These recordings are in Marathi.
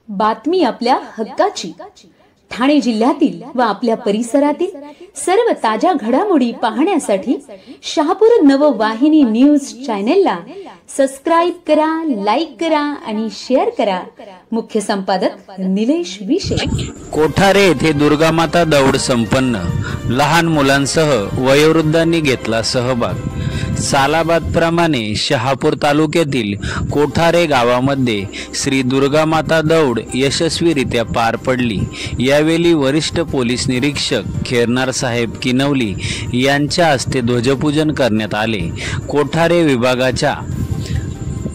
बातमी आपल्या हक्काची। ठाणे जिल्ह्यातील व आपल्या परिसरातील सर्व ताज्या घडामोडी पाहण्यासाठी शहापूर नववाहिनी न्यूज चॅनेलला सबस्क्राइब करा, लाईक करा आणि शेअर करा। मुख्य संपादक निलेश विशे। कोठारे येथे दुर्गामाता दौड संपन्न, लहान मुलांसह वयोवृद्धांनी घेतला सहभाग। सालाबाद प्रमाणे शहापूर तालुक्यातील कोठारे गावामध्ये श्री दुर्गामाता दौड यशस्वीरित्या पार पडली। यावेळी वरिष्ठ पोलीस निरीक्षक खैरनार साहेब किनवली यांच्या हस्ते ध्वजपूजन करण्यात आले। कोठारे विभागाच्या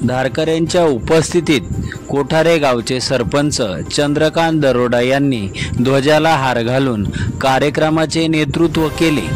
धारकऱ्यांच्या उपस्थितीत कोठारे गावचे सरपंच चंद्रकांत दरोडा यांनी ध्वजाला हार घालून कार्यक्रमाचे नेतृत्व केले।